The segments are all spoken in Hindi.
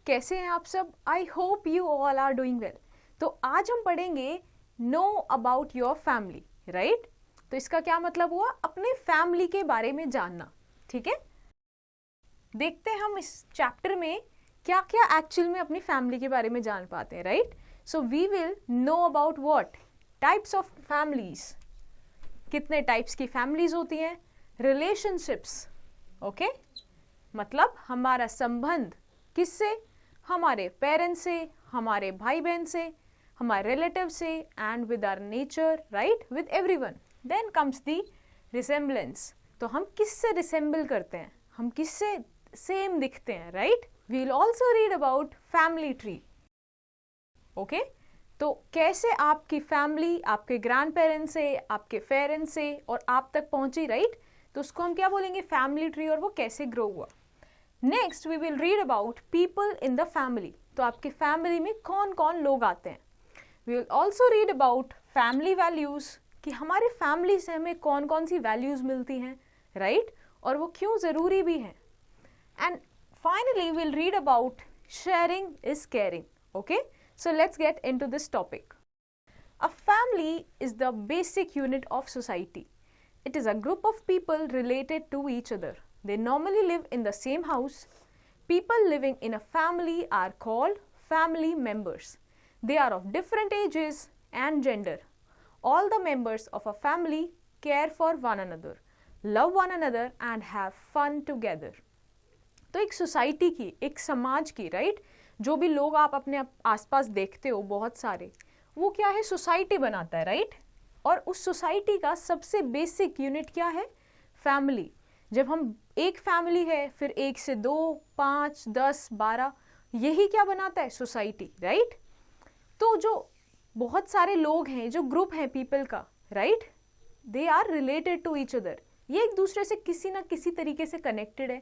कैसे हैं आप सब? I hope you all are doing well. तो आज हम पढ़ेंगे know about your family, right? तो इसका क्या मतलब हुआ? अपने फैमिली के बारे में जानना, ठीक है? देखते हैं हम इस चैप्टर में क्या क्या एक्चुअल में अपनी फैमिली के बारे में जान पाते हैं, right? So we will know about what types of families, कितने टाइप्स की फैमिलीज होती हैं, रिलेशनशिप्स, ओके? मतलब हमारा संबंध किससे? हमारे पेरेंट्स से, हमारे भाई बहन से, हमारे रिलेटिव से, and with our nature, right? With everyone. Then comes the resemblance. तो हम किससे रिसेम्बल करते हैं, हम किससे सेम दिखते हैं, right? We will also read about family tree, okay? तो कैसे आपकी फैमिली आपके ग्रैंड पेरेंट्स से, आपके पेरेंट्स से और आप तक पहुंची, राइट? तो उसको हम क्या बोलेंगे? फैमिली ट्री, और वो कैसे ग्रो हुआ। Next we will read about people in the family. तो आपके फैमिली में कौन कौन लोग आते हैं। We will also read about family values, कि हमारे फैमिली से हमें कौन कौन सी वैल्यूज मिलती हैं, राइट? और वो क्यों ज़रूरी भी हैं। And finally will read about sharing is caring, okay? So let's get into this topic. A family is the basic unit of society. It is a group of people related to each other. They normally live in the same house. People living in a family are called family members. They are of different ages and gender. All the members of a family care for one another, love one another and have fun together. तो एक सोसाइटी की, एक समाज की, राइट? जो भी लोग आप अपने आसपास देखते हो बहुत सारे, वो क्या है? सोसाइटी बनाता है, राइट? और उस सोसाइटी का सबसे बेसिक यूनिट क्या है? फैमिली। जब हम एक फैमिली है, फिर 1 से 2, 5, 10, 12, यही क्या बनाता है? Society, right? तो जो बहुत सारे लोग हैं, जो ग्रुप हैं पीपल का, right? They are related to each other. ये एक दूसरे से किसी ना किसी तरीके से कनेक्टेड है।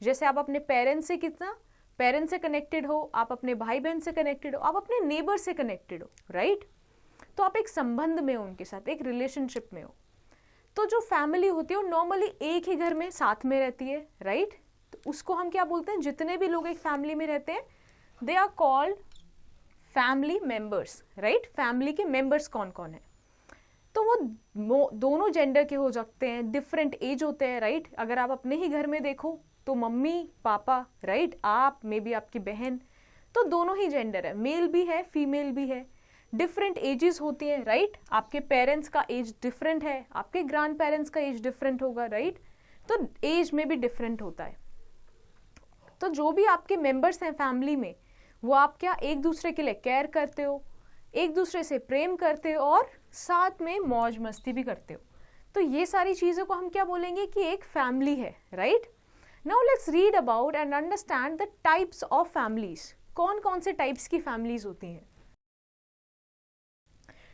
जैसे आप अपने पेरेंट्स से कितना पेरेंट्स से कनेक्टेड हो, आप अपने भाई बहन से कनेक्टेड हो, आप अपने नेबर से कनेक्टेड हो, राइट? तो आप एक संबंध में हो उनके साथ, एक रिलेशनशिप में हो। तो जो फैमिली होती है वो नॉर्मली एक ही घर में साथ में रहती है, राइट? तो उसको हम क्या बोलते हैं? जितने भी लोग एक फैमिली में रहते हैं, they are called family members, right? Family के मेंबर्स कौन कौन है? तो वो दोनों जेंडर के हो सकते हैं, डिफरेंट एज होते हैं, राइट? अगर आप अपने ही घर में देखो तो मम्मी पापा, राइट? आप मे बी आपकी बहन, तो दोनों ही जेंडर है, मेल भी है फीमेल भी है। डिफरेंट एजेस होती हैं, राइट? आपके पेरेंट्स का एज डिफरेंट है, आपके ग्रैंड पेरेंट्स का एज डिफरेंट होगा, राइट? तो एज में भी डिफरेंट होता है। तो जो भी आपके मेंबर्स हैं फैमिली में, वो आप क्या एक दूसरे के लिए केयर करते हो, एक दूसरे से प्रेम करते हो और साथ में मौज मस्ती भी करते हो। तो ये सारी चीज़ों को हम क्या बोलेंगे कि एक फैमिली है, right? Now let's read about and understand the types of families. कौन कौन से टाइप्स की फैमिलीज होती हैं?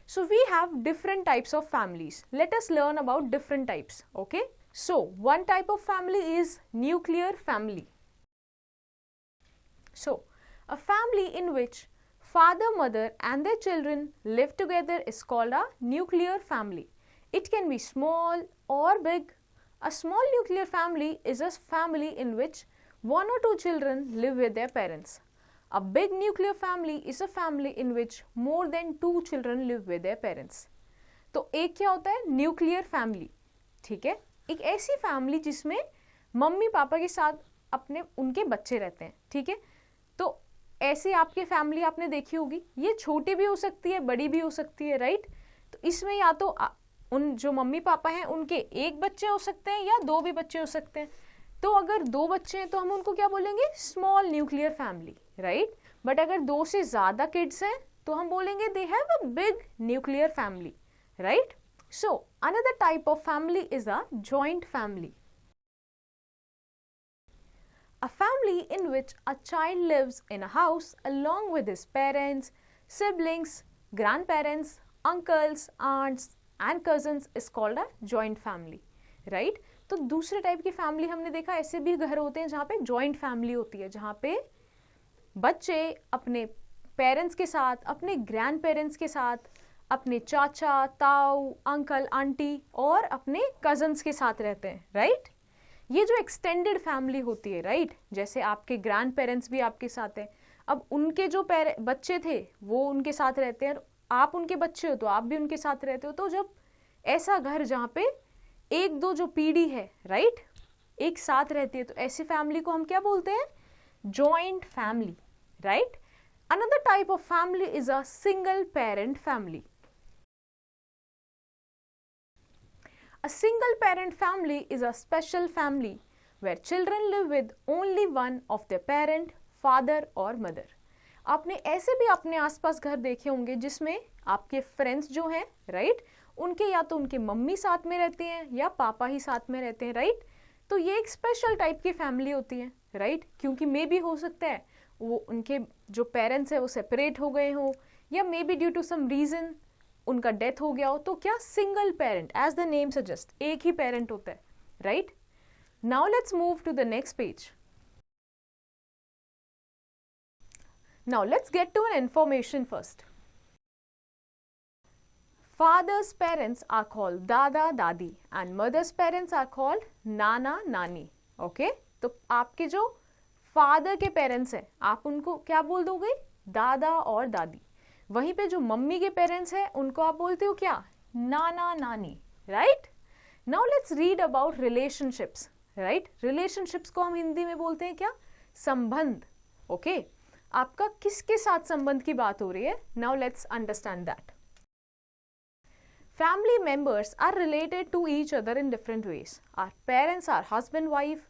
So we have different types of families. Let us learn about different types. Okay? So one type of family is nuclear family. So a family in which father, mother and their children live together is called a nuclear family. It can be small or big. A small nuclear family is a family in which 1 or 2 children live with their parents. A big nuclear family is a family in which more than 2 children live with their parents. तो एक क्या होता है? न्यूक्लियर फैमिली, ठीक है? एक ऐसी फैमिली जिसमें मम्मी पापा के साथ अपने उनके बच्चे रहते हैं, ठीक है? तो ऐसे आपकी फैमिली आपने देखी होगी, ये छोटी भी हो सकती है, बड़ी भी हो सकती है, राइट? तो इसमें या तो उन जो मम्मी पापा हैं उनके एक बच्चे हो सकते हैं या 2 भी बच्चे हो सकते हैं। तो अगर 2 बच्चे हैं तो हम उनको क्या बोलेंगे? Small nuclear family, right? But अगर 2 से ज़्यादा किड्स हैं तो हम बोलेंगे they have a big nuclear family, right? So another type of family is a joint family. A family in which a child lives in a house along with his parents, siblings, grandparents, uncles, aunts and cousins is called a joint family, right? तो दूसरे टाइप की फैमिली हमने देखा, ऐसे भी घर होते हैं जहाँ पे जॉइंट फैमिली होती है, जहाँ पे बच्चे अपने पेरेंट्स के साथ, अपने ग्रैंड पेरेंट्स के साथ, अपने चाचा ताऊ अंकल आंटी और अपने कजन्स के साथ रहते हैं, राइट? ये जो एक्सटेंडेड फैमिली होती है, राइट? जैसे आपके ग्रैंड पेरेंट्स भी आपके साथ हैं, अब उनके जो बच्चे थे वो उनके साथ रहते हैं, आप उनके बच्चे हो तो आप भी उनके साथ रहते हो। तो जब ऐसा घर जहाँ पे एक दो जो पीढ़ी है राइट एक साथ रहती है, तो ऐसी फैमिली को हम क्या बोलते हैं? Joint family, right. Another type of family is a single parent family. A single parent family is a special family where children live with only one of their parent, father or mother. आपने ऐसे भी अपने आसपास घर देखे होंगे जिसमें आपके फ्रेंड्स जो हैं राइट उनके या तो उनके मम्मी साथ में रहती हैं या पापा ही साथ में रहते हैं राइट। तो ये एक स्पेशल टाइप की फैमिली होती है राइट, क्योंकि मे भी हो सकता है वो उनके जो पेरेंट्स है वो सेपरेट हो गए हो या maybe due to some reason उनका डेथ हो गया हो। तो क्या single parent, as the name suggest, एक ही पेरेंट होता है right. Now let's move to the next page. Now let's get to an information first. Father's parents are called दादा दादी and mother's parents are called नाना नानी। ओके तो आपके जो फादर के पेरेंट्स हैं आप उनको क्या बोल दोगे? दादा और दादी। वहीं पे जो मम्मी के पेरेंट्स हैं उनको आप बोलते हो क्या? नाना नानी, right. Now let's read about relationships, right. Relationships को हम हिंदी में बोलते हैं क्या? संबंध। ओके आपका किसके साथ संबंध की बात हो रही है? Now let's understand that. Family members are related to each other in different ways. Our parents are husband, wife,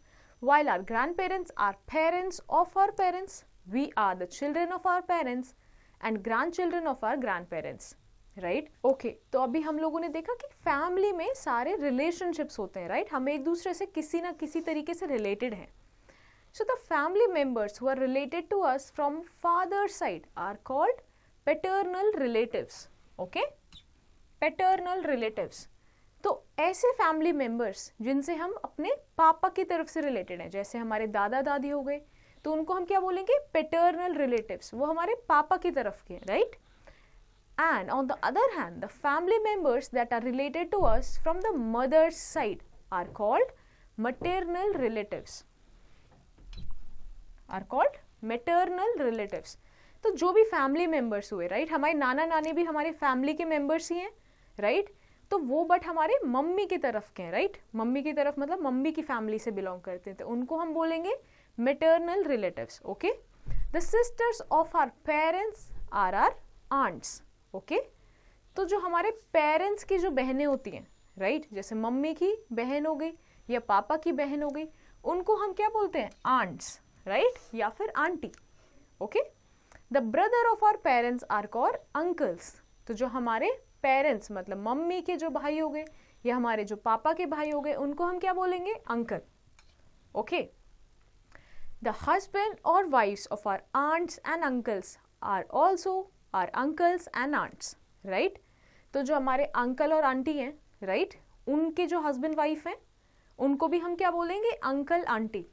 while our grandparents are parents of our parents. We are the children of our parents and grandchildren of our grandparents. Right? Okay. तो अभी हम लोगों ने देखा कि फैमिली में सारे relationships होते हैं, right? हम एक दूसरे से किसी ना किसी तरीके से related हैं. So the family members who are related to us from father's side are called paternal relatives. Okay? Paternal relatives. तो ऐसे फैमिली मेंबर्स जिनसे हम अपने पापा की तरफ से रिलेटेड हैं, जैसे हमारे दादा दादी हो गए, तो उनको हम क्या बोलेंगे? पैटर्नल रिलेटिव्स, वो हमारे पापा की तरफ के, right. And on the other hand the family members that are related to us from the mother's side are called maternal relatives, are called maternal relatives. तो जो भी फैमिली मेंबर्स हुए, राइट, हमारे नाना नानी भी हमारे फैमिली के मेंबर्स ही हैं, राइट, तो वो बट हमारे मम्मी की तरफ के हैं, राइट। मम्मी की तरफ मतलब मम्मी की फैमिली से बिलोंग करते हैं, तो उनको हम बोलेंगे maternal relatives. Okay the sisters of our parents are our aunts. Okay तो जो हमारे पेरेंट्स की जो बहनें होती हैं, राइट, जैसे मम्मी की बहन हो गई या पापा की बहन हो गई, उनको हम क्या बोलते हैं? आंट्स, राइट, या फिर aunty. Okay the brother of our parents are called uncles. तो जो हमारे पेरेंट्स मतलब मम्मी के जो भाई हो गए या हमारे जो पापा के भाई हो गए, उनको हम क्या बोलेंगे? अंकल। ओके द हस्बैंड और wifes of our aunts and uncles are also our uncles and aunts, right. तो जो हमारे अंकल और आंटी हैं, राइट, उनके जो हस्बैंड वाइफ हैं उनको भी हम क्या बोलेंगे? Uncle aunty.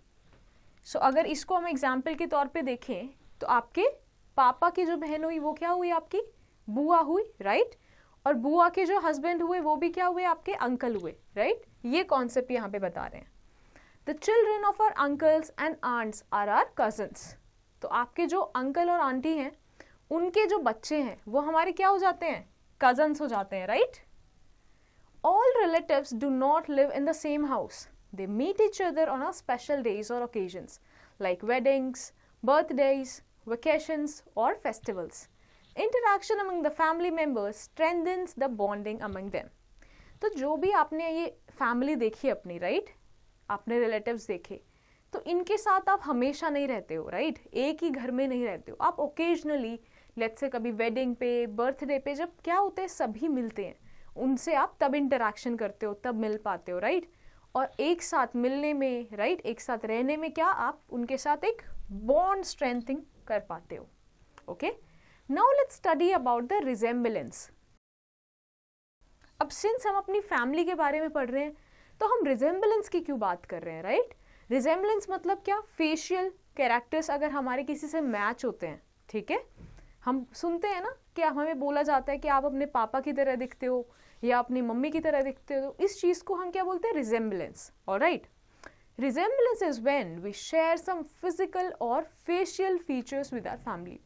सो अगर इसको हम एग्जाम्पल के तौर पे देखें तो आपके पापा की जो बहन हुई वो क्या हुई? आपकी बुआ हुई, राइट, और बुआ के जो हस्बैंड हुए वो भी क्या हुए? आपके अंकल हुए, राइट। ये कॉन्सेप्ट यहाँ पे बता रहे हैं। The children of our uncles and aunts are our cousins. तो आपके जो अंकल और आंटी हैं उनके जो बच्चे हैं वो हमारे क्या हो जाते हैं? कजन्स हो जाते हैं, right. All relatives do not live in the same house, they meet each other on a special days और occasions like weddings, birthdays, vacations or festivals. Interaction among the family members strengthens the bonding among them. तो जो भी आपने ये फैमिली देखी अपनी, राइट, आपने रिलेटिव्स देखे, तो इनके साथ आप हमेशा नहीं रहते हो, राइट, एक ही घर में नहीं रहते हो, आप ओकेजनली, लेट्स से कभी वेडिंग पे, बर्थडे पे, जब क्या होते हैं सभी मिलते हैं, उनसे आप तब इंटरेक्शन करते हो, तब मिल पाते हो, राइट। और एक साथ मिलने में, राइट, एक साथ रहने में क्या आप उनके साथ एक बॉन्ड स्ट्रेंथिंग कर पाते हो। Okay now let's study about the resemblance. अब सिंस हम अपनी फैमिली के बारे में पढ़ रहे हैं तो हम रिजेम्बलेंस की क्यों बात कर रहे हैं, राइट। रिजेम्बलेंस मतलब क्या? फेशियल कैरेक्टर्स अगर हमारे किसी से मैच होते हैं, ठीक है, हम सुनते हैं ना कि हमें बोला जाता है कि आप अपने पापा की तरह दिखते हो या अपनी मम्मी की तरह दिखते हो, तो इस चीज को हम क्या बोलते हैं? Resemblance. Alright Resemblance is when we share some physical or facial features with our family.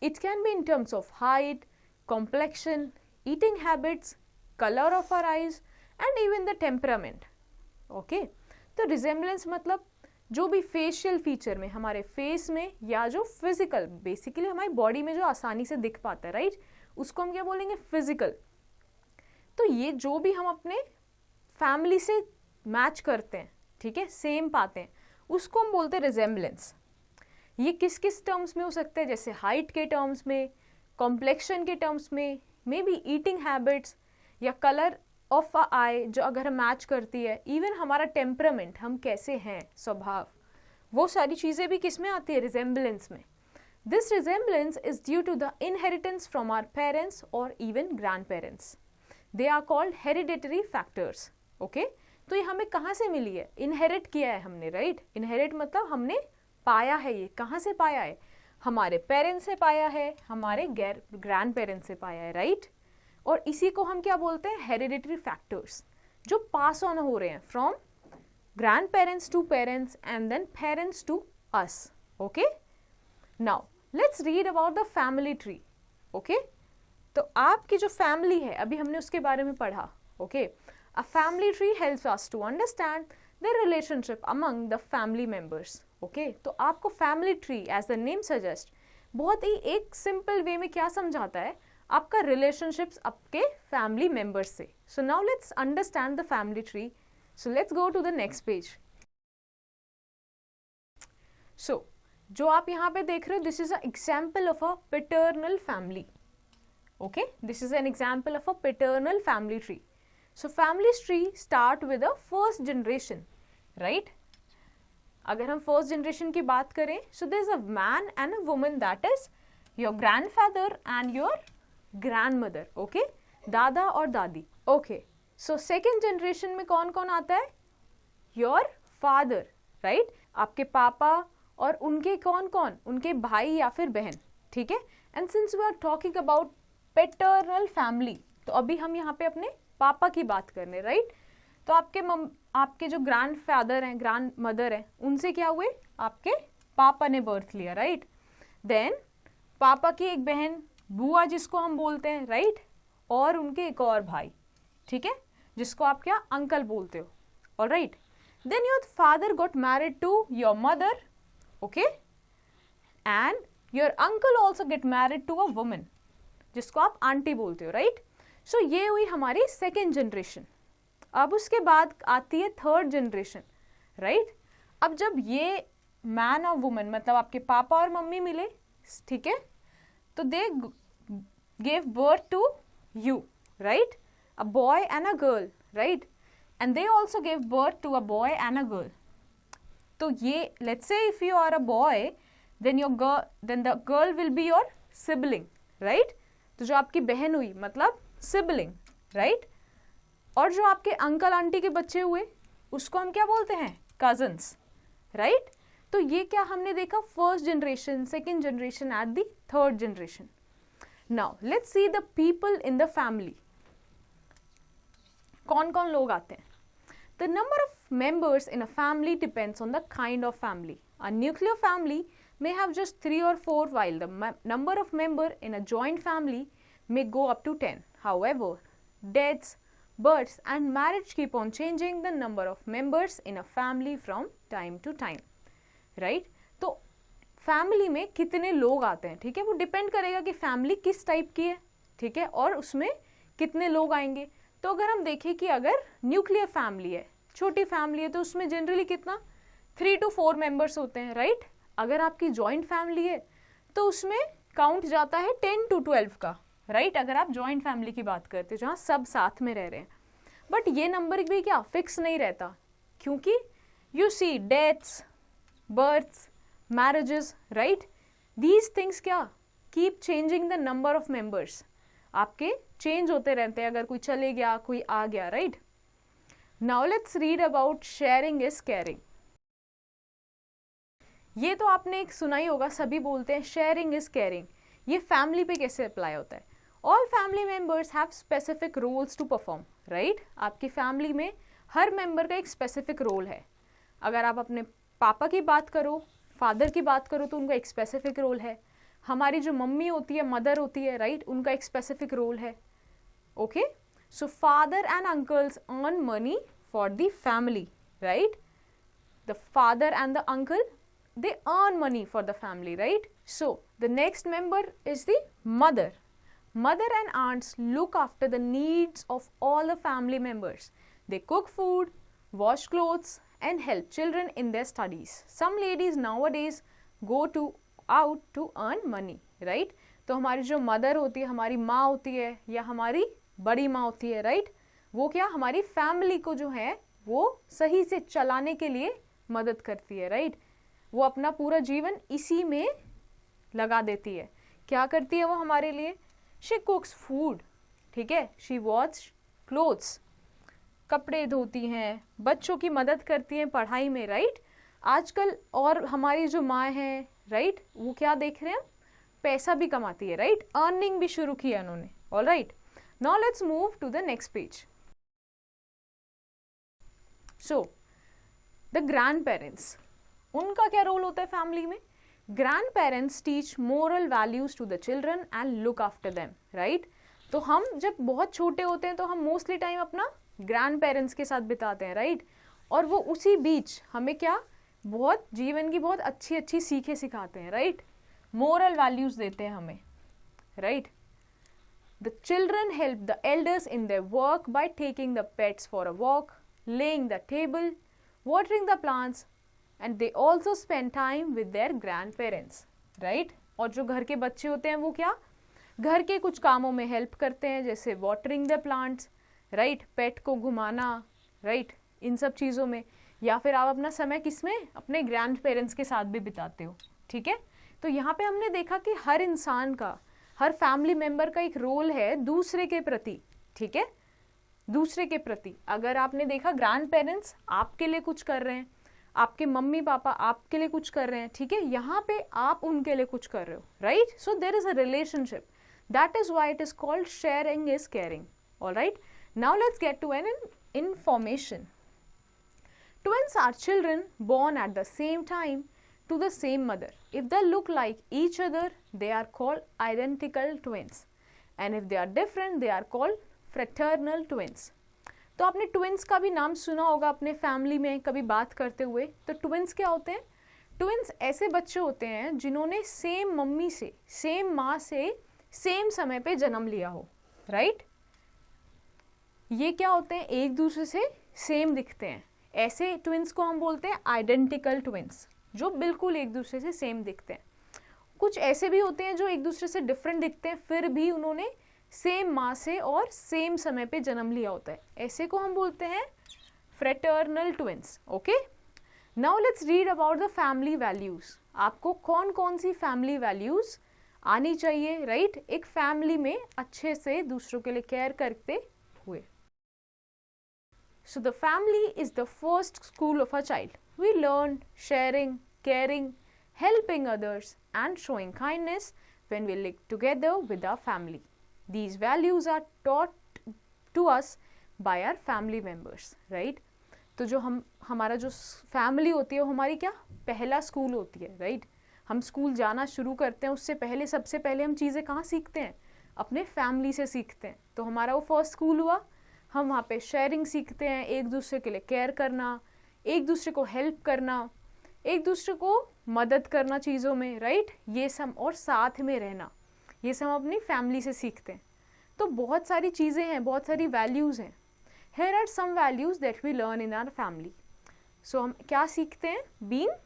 It can be in terms of height, complexion, eating habits, color of our eyes and even the temperament. Okay? तो resemblance मतलब जो भी फेशियल फीचर में, हमारे फेस में या जो फिजिकल, बेसिकली हमारी बॉडी में जो आसानी से दिख पाता है, राइट, उसको हम क्या बोलेंगे, फिजिकल. तो ये जो भी हम अपने फैमिली से मैच करते हैं, ठीक है, सेम पाते हैं, उसको हम बोलते हैं रिजेम्बलेंस. ये किस किस टर्म्स में हो सकता है, जैसे हाइट के टर्म्स में, कॉम्प्लेक्शन के टर्म्स में, मे बी ईटिंग हैबिट्स या कलर ऑफ अ आई जो अगर हम मैच करती है, इवन हमारा टेम्परामेंट, हम कैसे हैं, स्वभाव, वो सारी चीज़ें भी किस में आती है, रिजेम्बलेंस में. This resemblance is due to the inheritance from our parents और even grand parents. They are called hereditary factors. Okay, तो ये हमें कहाँ से मिली है, इनहेरिट किया है हमने, राइट. इनहेरिट मतलब हमने पाया है. ये कहाँ से पाया है, हमारे पेरेंट्स से पाया है, हमारे ग्रैंड पेरेंट्स से पाया है, राइट. और इसी को हम क्या बोलते हैं, हेरिडिटरी फैक्टर्स, जो पास ऑन हो रहे हैं from grand parents to parents and then parents to us. Okay, now let's read about the family tree. Okay, तो आपकी जो फैमिली है, अभी हमने उसके बारे में पढ़ा. Okay, a family tree helps us to understand the relationship among the family members. Okay, तो आपको family tree as the name suggest बहुत ही एक simple way में क्या समझाता है, आपका relationships आपके family members से. So now let's understand the family tree. So let's go to the next page. So जो आप यहाँ पे देख रहे हो, this is an example of a paternal family. Okay, this is an example of a paternal family tree. So family tree start with the first generation, right? अगर हम first generation की बात करें, so there is a man and a woman, that is your grandfather and your grandmother. Okay, दादा और दादी. Okay, so second generation में कौन कौन आता है, your father, right? आपके पापा और उनके कौन कौन, उनके भाई या फिर बहन, ठीक है. And since we are talking about paternal family, तो अभी हम यहाँ पे अपने पापा की बात करने, राइट. तो आपके जो ग्रैंड फादर हैं, ग्रैंड मदर हैं, उनसे क्या हुए, आपके पापा ने बर्थ लिया, राइट. देन पापा की एक बहन, बुआ जिसको हम बोलते हैं, राइट, और उनके एक और भाई, ठीक है, जिसको आप क्या अंकल बोलते हो. Alright, then your father got married to your mother. Okay, and your uncle also get married to a woman जिसको आप आंटी बोलते हो, राइट. सो ये हुई हमारी सेकेंड जनरेशन. अब उसके बाद आती है थर्ड जनरेशन, राइट. अब जब ये मैन और वुमन मतलब आपके पापा और मम्मी मिले, ठीक है, तो they gave birth to you, right, a boy and a girl, right, and they also gave birth to a boy and a girl. तो ये let's say if you are a boy, then the girl will be your sibling, right. तो जो आपकी बहन हुई मतलब सिबलिंग, राइट. और जो आपके अंकल आंटी के बच्चे हुए उसको हम क्या बोलते हैं, कजन्स, राइट. तो ये क्या हमने देखा, first generation, second generation at the third generation. Now let's see the people in the family. कौन कौन लोग आते हैं. The number of members in a family depends on the kind of family. A nuclear family may have just 3 or 4, while the number of member in a joint family may go up to 10. However, deaths, births and marriage keep on changing the number of members in a family from time to time, right? तो फैमिली में कितने लोग आते हैं, ठीक है, वो डिपेंड करेगा कि फैमिली किस टाइप की है, ठीक है, और उसमें कितने लोग आएंगे. तो अगर हम देखें कि अगर न्यूक्लियर फैमिली है, छोटी फैमिली है, तो उसमें जनरली कितना 3 to 4 मेंबर्स होते हैं, राइट. अगर आपकी जॉइंट फैमिली है तो उसमें काउंट जाता है 10 to 12 का, राइट. अगर आप जॉइंट फैमिली की बात करते हो जहाँ सब साथ में रह रहे हैं. बट ये नंबर भी क्या फिक्स नहीं रहता, क्योंकि you see deaths, births, marriages, right, these things क्या keep changing the number of members. आपके चेंज होते रहते हैं, अगर कोई चले गया, कोई आ गया, right. Now let's read about sharing is caring. ये तो आपने एक सुना ही होगा, सभी बोलते हैं शेयरिंग इज केयरिंग. ये फैमिली पे कैसे अप्लाई होता है. All family members have specific roles to perform, right. आपकी फैमिली में हर मेंबर का एक स्पेसिफिक रोल है. अगर आप अपने पापा की बात करो, फादर की बात करो, तो उनका एक स्पेसिफिक रोल है। हमारी जो मम्मी होती है, मदर होती है, राइट, उनका एक स्पेसिफिक रोल है। Okay, so father and uncles earn money for the family, right. The father and the uncle, they earn money for the family, right? So the next member is the mother. Mother and aunts look after the needs of all the family members. They cook food, wash clothes and help children in their studies. Some ladies nowadays go out to earn money, right? तो हमारी जो मदर होती है, हमारी माँ होती है या हमारी बड़ी माँ होती है, राइट, वो क्या हमारी फैमिली को जो है वो सही से चलाने के लिए मदद करती है, राइट। वो अपना पूरा जीवन इसी में लगा देती है। क्या करती है वो हमारे लिए? शी कुक्स फूड, ठीक है, शी वॉश क्लोथ्स, कपड़े धोती हैं, बच्चों की मदद करती हैं पढ़ाई में, राइट। आजकल और हमारी जो माँ है, राइट, वो क्या देख रहे हैं, पैसा भी कमाती है, राइट, अर्निंग भी शुरू किया उन्होंने। All right, now let's move to the next page. So the grand parents, उनका क्या रोल होता है फैमिली में? Grand parents teach moral values to the children and look after them, right. तो हम जब बहुत छोटे होते हैं तो हम मोस्टली टाइम अपना ग्रैंड पेरेंट्स के साथ बिताते हैं, राइट, और वो उसी बीच हमें क्या बहुत जीवन की बहुत अच्छी अच्छी सीखें सिखाते हैं, राइट, मोरल वैल्यूज देते हैं हमें, right. The children help the elders in their work by taking the pets for a walk, laying the table, watering the plants, and they also spend time with their grandparents, right? और जो घर के बच्चे होते हैं वो क्या घर के कुछ कामों में हेल्प करते हैं, जैसे watering the plants, right? पेट को घुमाना, right? इन सब चीज़ों में, या फिर आप अपना समय किसमें अपने ग्रैंड पेरेंट्स के साथ भी बिताते हो, ठीक है। तो यहाँ पे हमने देखा कि हर इंसान का, हर फैमिली मेम्बर का एक रोल है दूसरे के प्रति, ठीक है, दूसरे के प्रति। अगर आपने देखा ग्रैंड पेरेंट्स आपके लिए कुछ कर रहे हैं, आपके मम्मी पापा आपके लिए कुछ कर रहे हैं, ठीक है, यहाँ पे आप उनके लिए कुछ कर रहे हो, right. So there is a relationship, that is why it is called sharing is caring. Alright, now let's get to an information. Twins are children born at the same time to the same mother. If they look like each other, they are called identical twins. And if they are different, they are called fraternal twins. तो आपने ट्विंस का भी नाम सुना होगा अपने फैमिली में कभी बात करते हुए। तो ट्विंस क्या होते हैं? ट्विंस ऐसे बच्चे होते हैं जिन्होंने सेम मम्मी से, सेम माँ से, सेम समय पे जन्म लिया हो, राइट। ये क्या होते हैं? एक दूसरे से सेम दिखते हैं। ऐसे ट्विंस को हम बोलते हैं आइडेंटिकल ट्विंस, जो बिल्कुल एक दूसरे से सेम दिखते हैं। कुछ ऐसे भी होते हैं जो एक दूसरे से डिफरेंट दिखते हैं, फिर भी उन्होंने सेम माँ से और सेम समय पे जन्म लिया होता है। ऐसे को हम बोलते हैं fraternal twins. Okay, now let's read about the family values. आपको कौन कौन सी फैमिली वैल्यूज आनी चाहिए, राइट, एक फैमिली में अच्छे से दूसरों के लिए केयर करते हुए। So the family is the first school of a child. We learn sharing, caring, helping others and showing kindness when we live together with our family. These values are taught to us by our family members, right? तो जो हमारा जो फैमिली होती है वो हमारी क्या पहला स्कूल होती है, राइट। हम स्कूल जाना शुरू करते हैं उससे पहले सबसे पहले हम चीज़ें कहाँ सीखते हैं? अपने फैमिली से सीखते हैं। तो हमारा वो फर्स्ट स्कूल हुआ। हम वहाँ पे शेयरिंग सीखते हैं, एक दूसरे के लिए केयर करना, एक दूसरे को हेल्प करना, एक दूसरे को मदद करना चीज़ों में, राइट, ये सब, और साथ में रहना, ये सब अपनी फैमिली से सीखते हैं। तो बहुत सारी चीज़ें हैं, बहुत सारी वैल्यूज़ हैं। Here are some values that we learn in our family. So हम क्या सीखते हैं? Being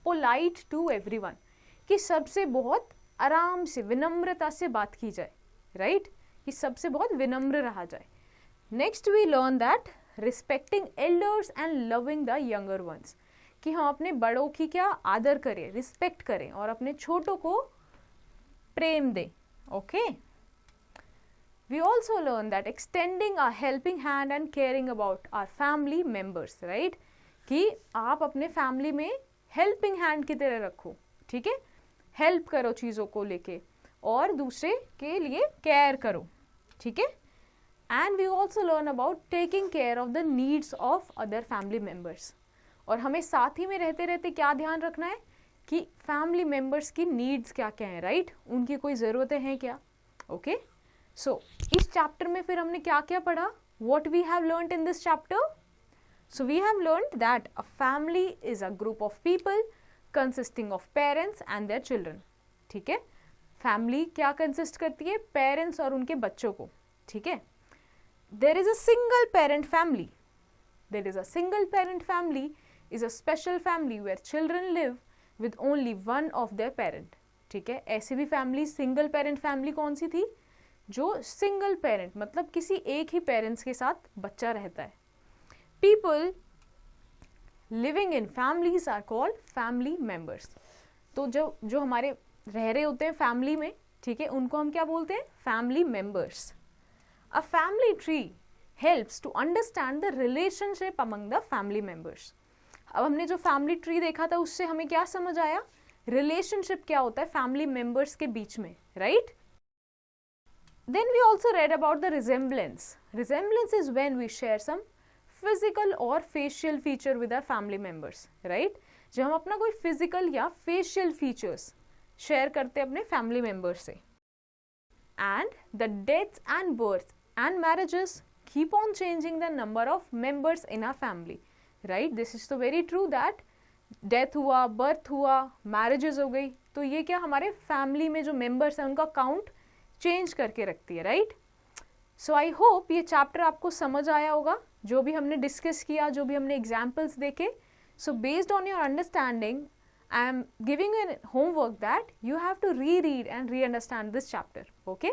polite to everyone, कि सबसे बहुत आराम से विनम्रता से बात की जाए, राइट, कि सबसे बहुत विनम्र रहा जाए। Next we learn that respecting elders and loving the younger ones, कि हम अपने बड़ों की क्या आदर करें, रिस्पेक्ट करें और अपने छोटों को प्रेम दें। Okay, we also learn that extending a helping hand and caring about our family members, right, कि आप अपने फैमिली में हेल्पिंग हैंड की तरह रखो, ठीक है, हेल्प करो चीज़ों को लेके और दूसरे के लिए केयर करो, ठीक है। And we also learn about taking care of the needs of other family members. और हमें साथ ही में रहते रहते क्या ध्यान रखना है कि फैमिली मेंबर्स की नीड्स क्या क्या है, राइट? उनकी कोई ज़रूरतें हैं क्या? ओके, सो इस चैप्टर में फिर हमने क्या क्या पढ़ा? What we have learned in this chapter? So we have learned that a family is a group of people consisting of parents and their children. ठीक है, फैमिली क्या कंसिस्ट करती है? पेरेंट्स और उनके बच्चों को। ठीक है, there is a single parent family. There is a single parent family is a special family where children live with only one of their parent। ठीक है, ऐसी भी फैमिली, सिंगल पेरेंट फैमिली कौन सी थी? जो सिंगल पेरेंट मतलब किसी एक ही पेरेंट्स के साथ बच्चा रहता है। People living in families are called family members. तो जो हमारे रह रहे होते हैं फैमिली में, ठीक है, उनको हम क्या बोलते हैं? Family members. A family tree helps to understand the relationship among the family members. अब हमने जो फैमिली ट्री देखा था उससे हमें क्या समझ आया? रिलेशनशिप क्या होता है फैमिली मेंबर्स के बीच में, right? Then we also read about the resemblance. Resemblance is when we share some physical और facial feature with our family members, right? जब हम अपना कोई फिजिकल या फेशियल फीचर्स शेयर करते हैं अपने फैमिली मेंबर्स से। And the deaths and birth and marriages keep on changing the number of members in our family, right? This is तो वेरी ट्रू दैट डेथ हुआ, बर्थ हुआ, मैरिजेस हो गई, तो ये क्या हमारे फैमिली में जो मेंबर्स हैं उनका काउंट चेंज करके रखती है, राइट? सो आई होप ये चैप्टर आपको समझ आया होगा, जो भी हमने डिस्कस किया, जो भी हमने एग्जाम्पल्स देखे। So based on your understanding I am giving you homework that you have to re read and re understand this chapter, okay?